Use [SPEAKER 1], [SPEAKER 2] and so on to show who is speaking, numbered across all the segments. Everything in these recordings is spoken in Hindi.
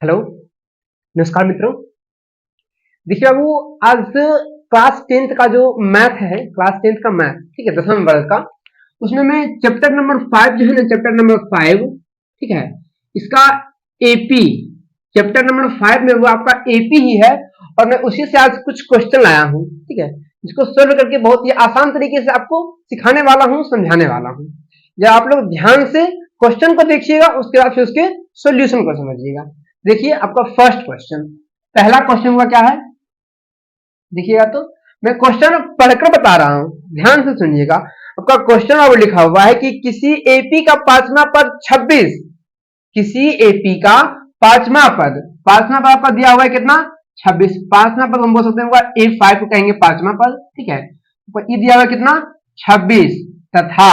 [SPEAKER 1] हेलो, नमस्कार मित्रों। देखिए बाबू, आज क्लास 10th का जो मैथ है, क्लास 10th का मैथ, ठीक है, 10वें वर्ग का, उसमें मैं चैप्टर नंबर 5 जो है ना, चैप्टर नंबर 5, ठीक है, इसका एपी, चैप्टर नंबर 5 में वो आपका एपी ही है और मैं उसी से आज कुछ क्वेश्चन लाया हूँ, ठीक है, जिसको सोल्व करके बहुत ही आसान तरीके से आपको सिखाने वाला हूँ, समझाने वाला हूँ। जब आप लोग ध्यान से क्वेश्चन को देखिएगा, उसके बाद फिर उसके सोल्यूशन को समझिएगा। देखिए आपका फर्स्ट क्वेश्चन, पहला क्वेश्चन हुआ क्या है, देखिएगा तो मैं क्वेश्चन पढ़कर बता रहा हूं, ध्यान से सुनिएगा। आपका क्वेश्चन अब लिखा हुआ है कि किसी एपी का पांचवा पद 26, किसी एपी का पांचवा पद आपका दिया हुआ है कितना, 26। पांचवा पद हम बोल सकते हैं A5 को कहेंगे पांचवा पद, ठीक है, ये दिया हुआ कितना, 26 तथा,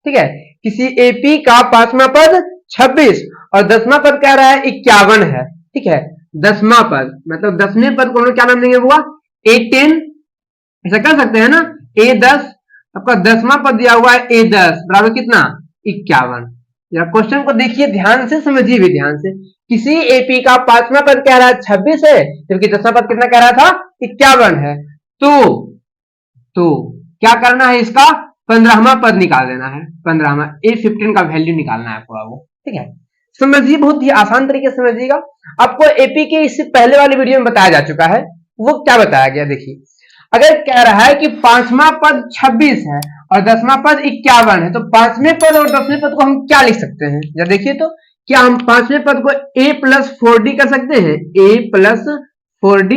[SPEAKER 1] ठीक है, किसी एपी का पांचवा पद 26 और 10वां पद कह रहा है 51 है, ठीक है। 10वां पद मतलब 10वें पद को हम क्या नाम देंगे, हुआ A10, ऐसा कर सकते हैं ना, A10, आपका 10वां पद दिया हुआ है A10 बराबर कितना, 51। क्वेश्चन को देखिए ध्यान से, समझिए भी ध्यान से। किसी एपी का पांचवा पद कह रहा है 26 है, जबकि 10वां पद कितना कह रहा था, 51 है। तो क्या करना है, इसका 15वां पद निकाल देना है, 15वां A15 का वैल्यू निकालना है पूरा वो, ठीक है। समझिए, बहुत ही आसान तरीके से समझिएगा। आपको एपी के इससे पहले वाले वीडियो में बताया जा चुका है, वो क्या बताया गया, देखिए। अगर कह रहा है कि पांचवा पद 26 है और 10वां पद 51 है, तो पांचवें पद और 10वें पद को हम क्या लिख सकते हैं, जरा देखिए तो। क्या हम पांचवें पद को A+4D कर सकते हैं, A+4D,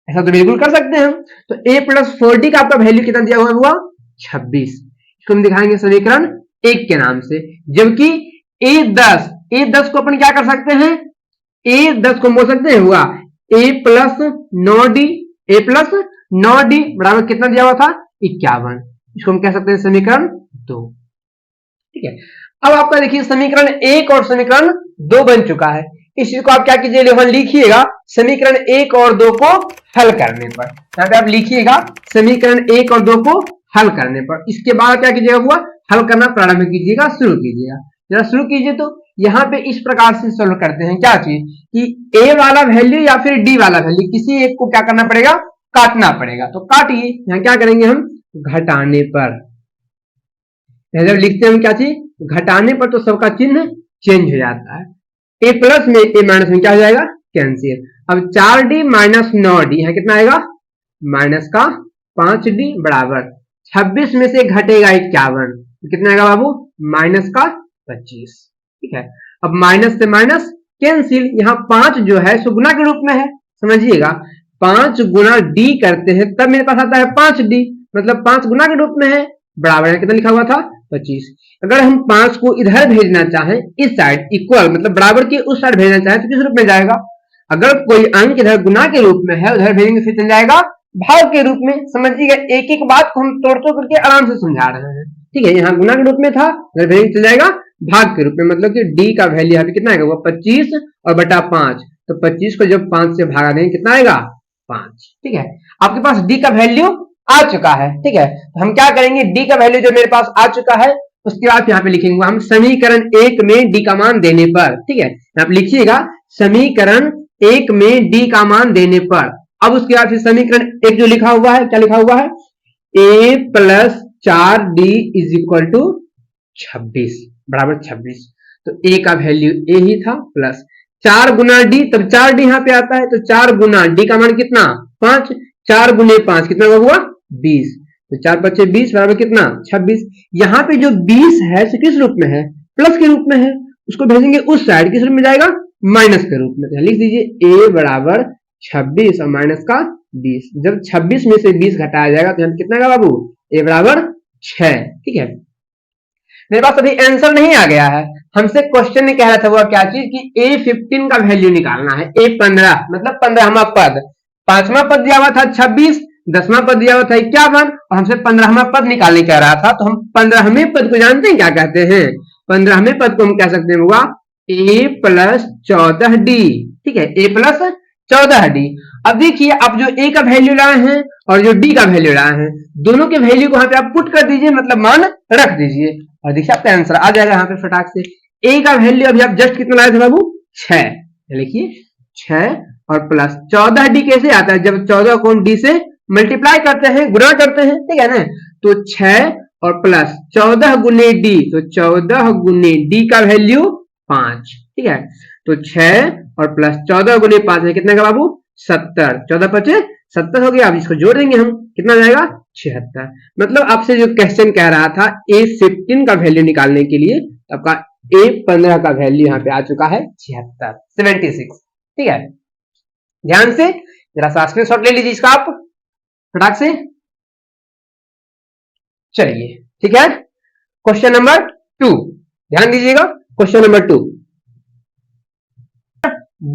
[SPEAKER 1] ऐसा तो बिल्कुल कर सकते हैं हम। तो A+4D का आपका वैल्यू कितना दिया हुआ 26, इसको हम दिखाएंगे समीकरण 1 के नाम से। जबकि A10 को अपन क्या कर सकते हैं, A10 को बोल सकते हैं हुआ A+9D बराबर कितना दिया हुआ था, 51, इसको हम कह सकते हैं समीकरण 2, ठीक है। अब आपका देखिए समीकरण 1 और समीकरण 2 बन चुका है। इस चीज को आप क्या कीजिए, लिखिएगा समीकरण 1 और 2 को हल करने पर, यहाँ पे आप लिखिएगा समीकरण 1 और 2 को हल करने पर। इसके बाद क्या कीजिएगा, हुआ हल करना प्रारंभ कीजिएगा, शुरू कीजिएगा। जरा शुरू कीजिए तो। यहाँ पे इस प्रकार से सोल्व करते हैं, क्या चीज कि A वाला वैल्यू या फिर D वाला वैल्यू, किसी एक को क्या करना पड़ेगा, काटना पड़ेगा। तो काटिए, यहाँ क्या करेंगे हम, घटाने पर, जब लिखते हैं हम क्या चीज, घटाने पर, तो सबका चिन्ह चेंज हो जाता है। A प्लस में A माइनस में क्या हो जाएगा, कैंसिल। अब 4D माइनस 9D, यहाँ कितना आएगा, माइनस का 5D बराबर 26 में से घटेगा 51, कितना आएगा बाबू, माइनस का 25, ठीक है। अब माइनस से माइनस कैंसिल, यहाँ 5 जो है सो गुना के रूप में है, समझिएगा। 5 गुना D करते हैं तब मेरे पास आता है 5D, मतलब 5 गुना के रूप में है, बराबर है कितना लिखा हुआ था, 25। अगर हम 5 को इधर भेजना चाहें, इस साइड इक्वल मतलब बराबर के उस साइड भेजना चाहें, तो किस रूप में जाएगा, अगर कोई अंक इधर गुना के रूप में है, उधर भेजेंगे फिर चल जाएगा भाग के रूप में। समझिएगा, एक एक बात को हम तोड़ तोड़ करके आराम से समझा रहे हैं, ठीक है। यहाँ गुना के रूप में था, उधर भेजेंगे चल जाएगा भाग के रूप में, मतलब कि D का वैल्यू यहाँ पे कितना आएगा, 25 और बटा 5, तो 25 को जब 5 से भागा देंगे कितना आएगा, 5, ठीक है। आपके पास D का वैल्यू आ चुका है, ठीक है। तो हम क्या करेंगे, D का वैल्यू जो मेरे पास आ चुका है, उसके बाद यहाँ पे लिखेंगे हम समीकरण 1 में D का मान देने पर, ठीक है। आप लिखिएगा समीकरण 1 में D का मान देने पर। अब उसके बाद फिर समीकरण 1 जो लिखा हुआ है, क्या लिखा हुआ है, A+4D इज इक्वल टू 26 बराबर 26। तो A का वैल्यू A ही था, प्लस 4 गुना D, तब 4D यहाँ पे आता है, तो 4 गुना D का मान कितना, 5, 4 गुने 5 कितना हुआ, 20, तो 4 5 20 बराबर कितना, 26। यहाँ पे जो 20 है किस रूप में है, प्लस के रूप में है, उसको भेजेंगे उस साइड, किस रूप में जाएगा, माइनस के रूप में। तो लिख दीजिए A बराबर 26 और माइनस का 20। जब 26 में से 20 घटाया जाएगा तो यहाँ कितना होगा बाबू, A बराबर 6, ठीक है। मेरे पास अभी आंसर नहीं आ गया है, हमसे क्वेश्चन ने कह रहा था वो क्या चीज कि A15 का वैल्यू निकालना है, A15 मतलब 15वां पद, पांचवा पद दिया हुआ था 26, 10वां पद दिया हुआ था 51 और हमसे 15वां पद निकालने कह रहा था। तो हम 15वें पद को जानते हैं क्या कहते हैं, 15वें पद को हम कह सकते हैं हुआ A+14D, ठीक है, A+14D। अब देखिए आप जो A का वैल्यू लाए हैं और जो D का वैल्यू लाए हैं, दोनों के वैल्यू को यहाँ पे आप पुट कर दीजिए, मतलब मान रख दीजिए, और देखिए आपका आंसर आ जाएगा यहाँ पे फटाक से। A का वैल्यू अभी आप जस्ट कितना लाए थे बाबू, 6, लिखिए 6 और प्लस 14d कैसे आता है, जब 14 को हम d से मल्टीप्लाई करते हैं, गुणा करते हैं, ठीक है ना। तो 6 और प्लस 14 गुने d, तो 14 गुने d का वैल्यू 5, ठीक है। तो 6 और प्लस 14 गुने 5 है कितना का बाबू, 70। 14 पचे 70 हो गया। अब इसको जोड़ देंगे हम, कितना जाएगा 76। मतलब आपसे जो क्वेश्चन कह रहा था A15 का वैल्यू निकालने के लिए, आपका A15 का वैल्यू यहाँ पे आ चुका है 76, ठीक है। ध्यान से जरा सा स्क्रीनशॉट ले लीजिए इसका आप फटाक से। चलिए ठीक है, क्वेश्चन नंबर 2 ध्यान दीजिएगा। क्वेश्चन नंबर 2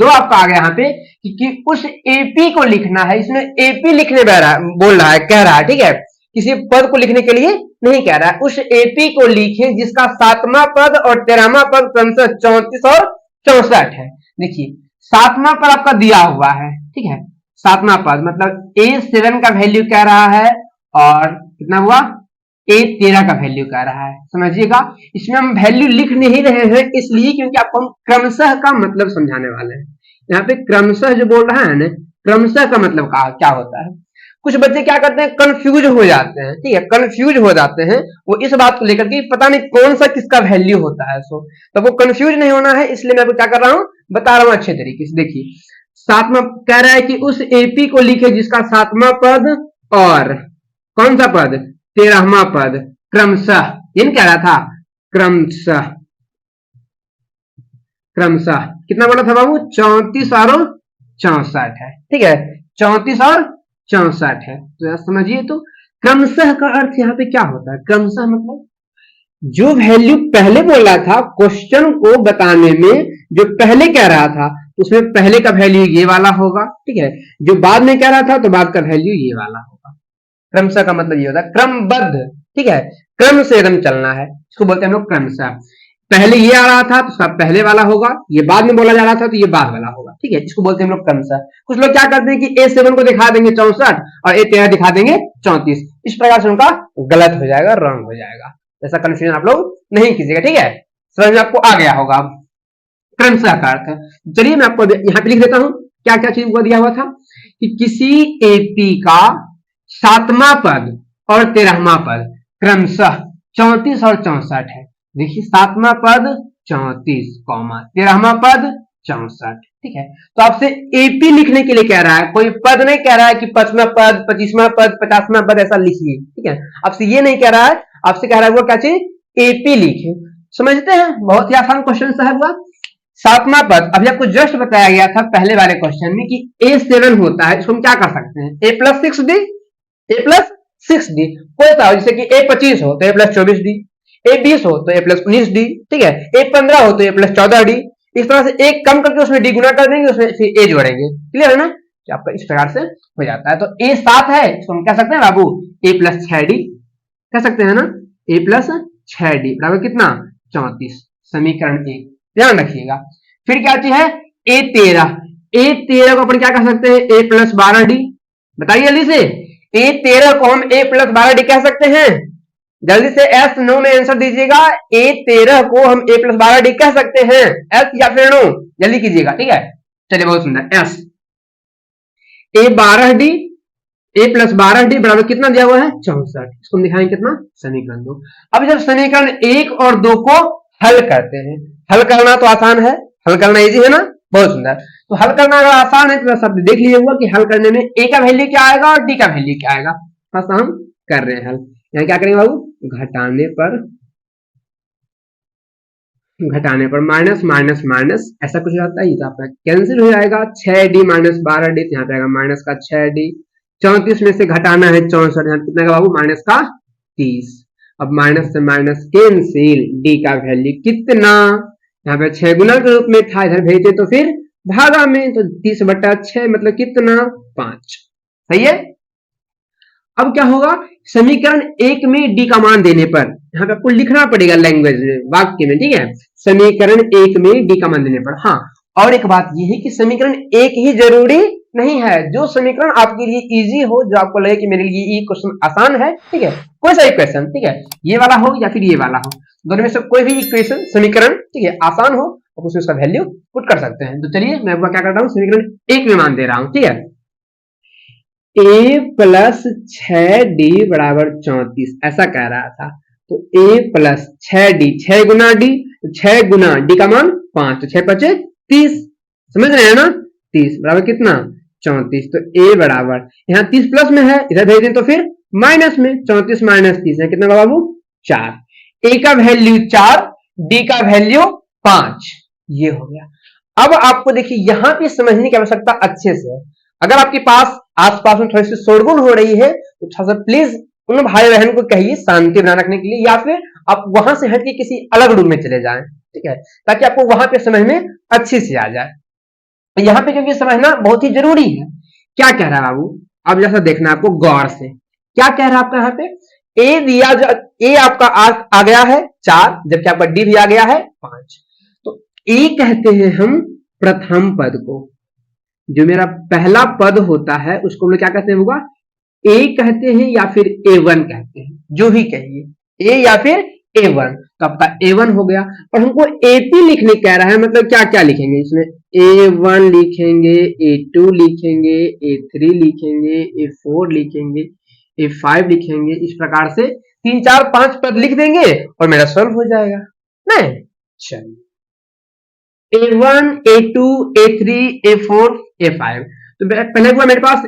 [SPEAKER 1] आपका आ गया यहाँ पे कि उस एपी को लिखना है। इसमें एपी लिखने बोल रहा है, कह रहा है, ठीक है। किसी पद को लिखने के लिए नहीं कह रहा है। उस एपी को लिखे जिसका 7वां पद और 13वां पद क्रमशः 34 और 64 है। देखिए 7वां पद आपका दिया हुआ है, ठीक है। 7वां पद मतलब A7 का वैल्यू कह रहा है और कितना हुआ A13 का वैल्यू कह रहा है। समझिएगा, इसमें हम वैल्यू लिख नहीं रहे हैं इसलिए क्योंकि आपको हम क्रमशः का मतलब समझाने वाले हैं। यहाँ पे क्रमशः जो बोल रहा है ना, क्रमशः का मतलब क्या होता है। कुछ बच्चे क्या करते हैं, कंफ्यूज हो जाते हैं, ठीक है। कंफ्यूज हो जाते हैं वो इस बात को लेकर के पता नहीं कौन सा किसका वैल्यू होता है। सो तो वो कंफ्यूज नहीं होना है, इसलिए मैं आपको क्या कर रहा हूं, बता रहा हूं अच्छे तरीके से। देखिए 7वां कह रहा है कि उस एपी को लिखे जिसका 7वां पद और कौन सा पद, 13वां पद क्रमशः, ये कह रहा था क्रमशः, क्रमशः कितना बोला था बाबू, 34 और 64 है, ठीक है। 34 और 64 है। तो समझिए, तो क्रमशः का अर्थ यहाँ पे क्या होता है। क्रमशः मतलब जो वैल्यू पहले बोल रहा था क्वेश्चन को बताने में, जो पहले कह रहा था उसमें पहले का वैल्यू ये वाला होगा, ठीक है। जो बाद में कह रहा था तो बाद का वैल्यू ये वाला होगा। क्रमशः का मतलब ये होता है क्रमबद्ध, ठीक है। क्रम से एकदम चलना है, इसको बोलते हैं हम लोग क्रमशः। पहले ये आ रहा था तो उसका पहले वाला होगा, ये बाद में बोला जा रहा था तो ये बाद वाला होगा, ठीक है। इसको बोलते हैं हम लोग क्रमशः। कुछ लोग क्या करते हैं कि A7 को दिखा देंगे 64 और A13 दिखा देंगे 34, इस प्रकार से उनका गलत हो जाएगा, रॉन्ग हो जाएगा। ऐसा कंफ्यूजन आप लोग नहीं कीजिएगा, ठीक है। समझ में आपको आ गया होगा क्रमशः का अर्थ। चलिए मैं आपको यहाँ पे लिख देता हूं क्या क्या चीज को दिया हुआ था कि किसी एपी का 7वां पद और 13वां पद क्रमशः 34 और 64 है। देखिए 7वां पद 34 कॉमा 13वां पद 64, ठीक है। तो आपसे एपी लिखने के लिए कह रहा है, कोई पद नहीं कह रहा है कि 5वां पद 25वां पद 50वां पद ऐसा लिखिए, ठीक है। आपसे ये नहीं कह रहा है, आपसे कह रहा है वो क्या चीज, एपी लिखे। समझते हैं, बहुत ही आसान क्वेश्चन सा है हुआ। 7वां पद अभी आपको जस्ट बताया गया था पहले वाले क्वेश्चन में कि A7 होता है, इसको हम क्या कर सकते हैं, A+6D, A+6D कोई सा हो, जैसे कि A25 हो तो A+24D, A20 हो तो A+19D, ठीक है। A15 हो तो A+14D। इस तरह से एक कम करके उसमें डी गुना कर देंगे, उसमें फिर A जोड़ेंगे, क्लियर है ना। तो आपका इस प्रकार से हो जाता है। तो A7 है, इसको हम कह सकते हैं बाबू A+6D कह सकते हैं ना, A+6D बराबर कितना 34, समीकरण 1, ध्यान रखिएगा। फिर क्या चीज है A13, A13 को अपन क्या कह सकते हैं, A+12D। बताइए जल्दी से, A13 को हम A+12D कह सकते हैं, जल्दी से एस नो में आंसर दीजिएगा। A13 को हम A+12D कह सकते हैं, एस या फिर नो, जल्दी कीजिएगा, ठीक है। चलिए बहुत सुंदर, एस। A12D, A+12D बराबर कितना दिया हुआ है 64, इसको हम दिखाएंगे कितना, समीकरण 2। अब जब समीकरण 1 और 2 को हल करते हैं, हल करना तो आसान है, हल करना इजी है ना, बहुत सुंदर। तो हल करना अगर आसान है तो शब्द देख लीजिएगा कि हल करने में ए का वैल्यू क्या आएगा और डी का वैल्यू क्या आएगा। बस हम कर रहे हैं हल। यहाँ क्या करेंगे बाबू, घटाने पर माइनस माइनस माइनस ऐसा कुछ रहता है, ये तो आपका कैंसिल हो जाएगा। 6D माइनस 12D, यहाँ पे आएगा माइनस का 6D। 34 में से घटाना है 64, यहाँ कितना का बाबू माइनस का 30। अब माइनस से माइनस कैंसिल, डी का वैल्यू कितना, यहाँ पे 6 गुना के रूप में था, इधर भेजे तो फिर भागा में, तो 30/6 मतलब कितना 5, सही है। अब क्या होगा, समीकरण 1 में डी का मान देने पर यहाँ पे आपको लिखना पड़ेगा लैंग्वेज में, वाक्य में, ठीक है। समीकरण 1 में डी का मान देने पर। हाँ, और एक बात यह है कि समीकरण 1 ही जरूरी नहीं है, जो समीकरण आपके लिए इजी हो, जो आपको लगे कि मेरे लिए ये क्वेश्चन आसान है, ठीक है, कोई सा इक्वेशन, ठीक है, ये वाला हो या फिर ये वाला हो, दोनों में से कोई भी इक्वेशन समीकरण, ठीक है, आसान हो आप उसमें उसका वैल्यू पुट कर सकते हैं। तो चलिए मैं आपको क्या करता हूँ, समीकरण 1 में मान दे रहा हूँ, ठीक है। a प्लस 6d बराबर 34 ऐसा कह रहा था। तो a plus 6d, 6 Guna d, 6 Guna d का मान 5, तो 6 पचे 30, समझ रहे हैं ना। 30 बराबर कितना 34। तो a बराबर यहाँ 30 प्लस में है, इधर भेज दें तो फिर माइनस में, 34 माइनस 30 है कितना बाबू 4। a का वैल्यू 4, d का वैल्यू 5, ये हो गया। अब आपको देखिए यहां पे समझने की आवश्यकता अच्छे से है। अगर आपके पास आसपास में थोड़ी सी शोरगुल हो रही है तो थोड़ा सा प्लीज उन भाई बहन को कहिए शांति बनाए रखने के लिए, या फिर आप वहां से हट के किसी अलग रूम में चले जाएं, ठीक है, ताकि आपको वहां पे समझ में अच्छे से आ जाए। यहाँ पे क्योंकि समझना बहुत ही जरूरी है। क्या कह रहा है बाबू, अब जैसा देखना आपको गौर से, क्या कह रहा है आपका यहाँ पे ए दिया, ए आपका आ गया है 4, जबकि आपका डी भी आ गया है 5। तो ए कहते हैं हम प्रथम पद को, जो मेरा पहला पद होता है उसको हम लोग क्या कहते हैं होगा ए कहते हैं या फिर A1 कहते हैं, जो भी कहिए, ए या फिर A1। तो आपका A1 हो गया। और हमको AP लिखने कह रहा है, मतलब क्या क्या लिखेंगे इसमें, A1 लिखेंगे, A2 लिखेंगे, A3 लिखेंगे, A4 लिखेंगे, A5 लिखेंगे। इस प्रकार से 3 4 5 पद लिख देंगे और मेरा सॉल्व हो जाएगा। नहीं चलिए, A1 A2 A3 A4 A5। तो पहले हुआ मेरे पास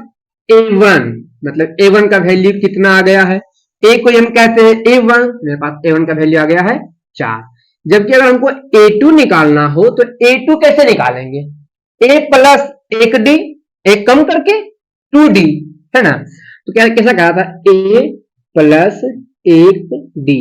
[SPEAKER 1] A1, मतलब A1 का वैल्यू कितना आ गया है, A को हम कहते हैं A1, मेरे पास A1 का वैल्यू आ गया है 4। जबकि अगर हमको A2 निकालना हो तो A2 कैसे निकालेंगे, A प्लस 1D, एक कम करके 2D, है ना। तो क्या कैसा कहा था, A प्लस 1D,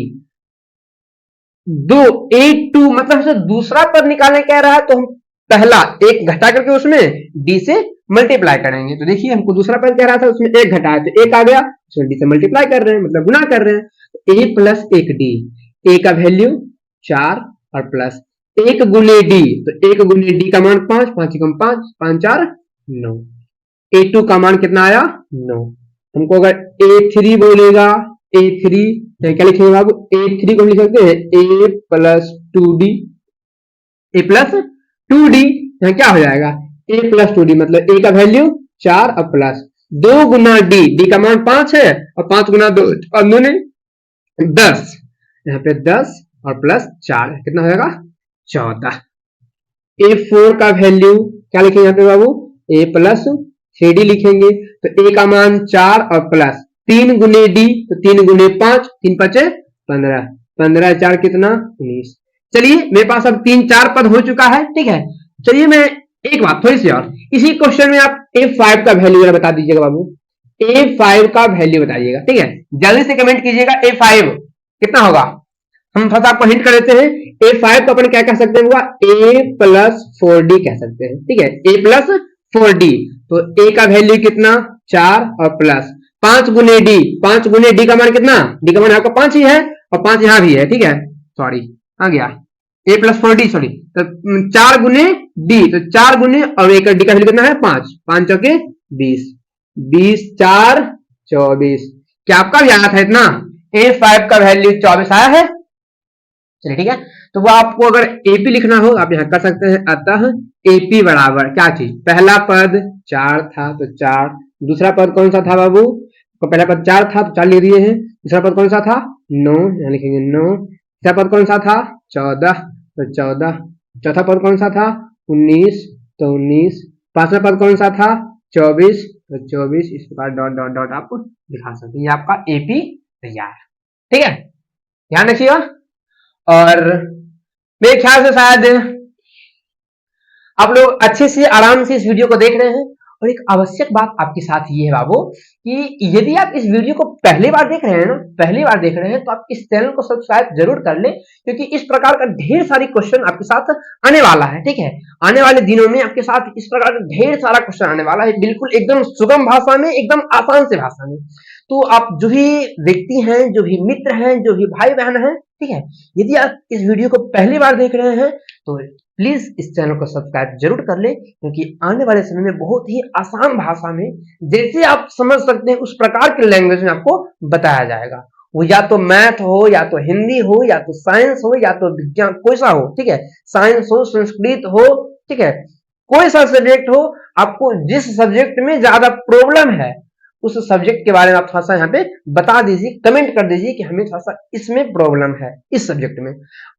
[SPEAKER 1] दो A2 मतलब हमसे दूसरा पद निकालने कह रहा है, तो हम पहला एक घटा करके उसमें D से मल्टीप्लाई करेंगे। तो देखिए हमको दूसरा पद कह रहा था, उसमें एक घटाया तो एक आ गया, उसमें D से मल्टीप्लाई कर रहे हैं, मतलब गुना कर रहे हैं। तो A प्लस 1D, A का वैल्यू 4 और प्लस 1 गुने D, तो 1 गुने D का मान 5, 5 कम 5, 5 4 9। A2 का मान कितना आया 9। हमको अगर A3 बोलेगा, A3 क्या लिखेंगे बाबू, A3 को लिख सकते हैं A plus 2D, A plus 2D, यहाँ क्या हो जाएगा A प्लस 2D, मतलब A का वैल्यू 4 और प्लस 2 गुना D, D का मान 5 है और 5 गुना 2 और 2 ने 10, यहाँ पे 10 और प्लस 4 कितना हो जाएगा 14। A4 का वैल्यू क्या लिखेंगे यहाँ पे बाबू, A प्लस 3D लिखेंगे। तो A का मान 4 और प्लस 3 गुने D, तो 3 गुने 5, 3 पचे 15, 15 4 कितना 19। चलिए मेरे पास अब 3 4 पद हो चुका है, ठीक है। चलिए मैं एक बात थोड़ी सी और, इसी क्वेश्चन में आप A5 का वैल्यू जरा बता दीजिएगा बाबू, A5 का वैल्यू बताइएगा, ठीक है, जल्दी से कमेंट कीजिएगा A5 कितना होगा। हम थोड़ा आपको हिंट कर देते हैं, A5 को अपन क्या कह सकते हैं, A प्लस 4D कह सकते हैं, ठीक है, A प्लस 4D। तो A का वैल्यू कितना 4 और प्लस 5 गुने D, 5 गुने D का मान कितना, D का मान आपका 5 ही है और 5 यहां भी है, ठीक है, सॉरी आ गया A प्लस 4D, सॉरी, तो 4 गुने D, तो 4 गुने और एक D का वैल्यू कितना है 5, 5 चौके 20, 20 4 24। क्या आपका भी आया था इतना, A5 का वैल्यू 24 आया है। चलिए ठीक है, तो वो आपको अगर AP लिखना हो आप यहां कर सकते हैं। अतः AP बराबर क्या चीज, पहला पद 4 था तो 4, दूसरा पद कौन सा था बाबू, तो पहला पद 4 था तो 4 लिख दिए हैं, दूसरा पद कौन सा था 9, यहां लिखेंगे 9, तीसरा पद कौन सा था 14 तो 14, चौथा पद कौन सा था 19 तो 19, पांचवा पद कौन सा था 24 तो 24। इस प्रकार डॉट डॉट डॉट आप दिखा सकते हैं, ये आपका AP तैयार है, ठीक है, ध्यान रखिएगा। और मेरे ख्याल से शायद आप लोग अच्छे से आराम से इस वीडियो को देख रहे हैं। और एक आवश्यक बात आपके साथ ये है बाबू कि यदि आप इस वीडियो को पहली बार देख रहे हैं ना, पहली बार देख रहे हैं, तो आप इस चैनल को सब्सक्राइब जरूर कर लें, क्योंकि इस प्रकार का ढेर सारी क्वेश्चन आपके साथ आने वाला है, ठीक है। आने वाले दिनों में आपके साथ इस प्रकार का ढेर सारा क्वेश्चन आने वाला है, बिल्कुल एकदम सुगम भाषा में, एकदम आसान से भाषा में। तो आप जो भी व्यक्ति हैं, जो भी मित्र हैं, जो भी भाई बहन हैं, ठीक है, यदि आप इस वीडियो को पहली बार देख रहे हैं तो प्लीज इस चैनल को सब्सक्राइब जरूर कर ले, क्योंकि आने वाले समय में बहुत ही आसान भाषा में जैसे आप समझ सकते हैं उस प्रकार के लैंग्वेज में आपको बताया जाएगा। वो या तो मैथ हो, या तो हिंदी हो, या तो साइंस हो, या तो विज्ञान, कोई सा हो, ठीक है, साइंस हो, संस्कृत हो, ठीक है, कोई सा सब्जेक्ट हो, आपको जिस सब्जेक्ट में ज्यादा प्रॉब्लम है उस सब्जेक्ट के बारे में आप थोड़ा सा यहाँ पे बता दीजिए, कमेंट कर दीजिए कि हमें थोड़ा सा इसमें प्रॉब्लम है, इस सब्जेक्ट में,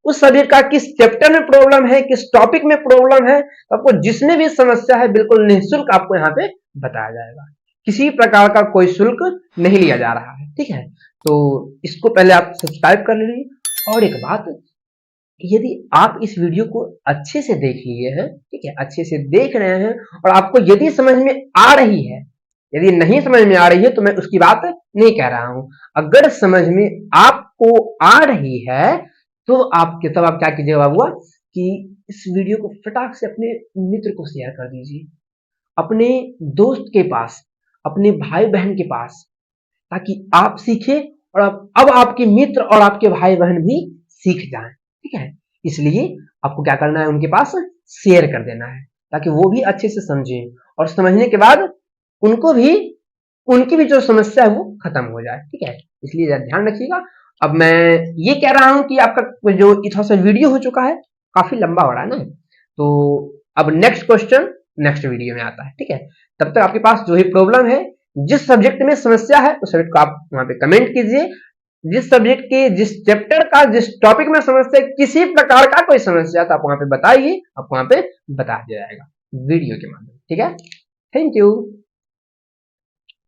[SPEAKER 1] उस सब्जेक्ट का किस चैप्टर में प्रॉब्लम है, किस टॉपिक में प्रॉब्लम है, तो आपको जिसमें भी समस्या है बिल्कुल निःशुल्क आपको यहाँ पे बताया जाएगा। किसी प्रकार का कोई शुल्क नहीं लिया जा रहा है, ठीक है। तो इसको पहले आप सब्सक्राइब कर लीजिए। और एक बात, यदि आप इस वीडियो को अच्छे से देख लिए हैं, ठीक है, अच्छे से देख रहे हैं और आपको यदि समझ में आ रही है, यदि नहीं समझ में आ रही है तो मैं उसकी बात नहीं कह रहा हूं, अगर समझ में आपको आ रही है तो तब आप क्या कीजिएगा हुआ कि इस वीडियो को फटाक से अपने मित्र को शेयर कर दीजिए, अपने दोस्त के पास, अपने भाई बहन के पास, ताकि आप सीखें और अब आपके मित्र और आपके भाई बहन भी सीख जाएं, ठीक है। इसलिए आपको क्या करना है, उनके पास शेयर कर देना है ताकि वो भी अच्छे से समझें और समझने के बाद उनको भी, उनकी भी जो समस्या है वो खत्म हो जाए, ठीक है। इसलिए ध्यान रखिएगा। अब मैं ये कह रहा हूं कि आपका जो थोड़ा सा वीडियो हो चुका है, काफी लंबा हो रहा है ना, तो अब नेक्स्ट क्वेश्चन नेक्स्ट वीडियो में आता है, ठीक है। तब तक आपके पास जो ही प्रॉब्लम है, जिस सब्जेक्ट में समस्या है उस सब्जेक्ट को आप वहां पे कमेंट कीजिए, जिस सब्जेक्ट के, जिस चैप्टर का, जिस टॉपिक में समस्या, किसी प्रकार का कोई समस्या तो आप वहां पे बताइए, आपको वहां पे बता दिया जाएगा वीडियो के माध्यम, ठीक है। Thank you.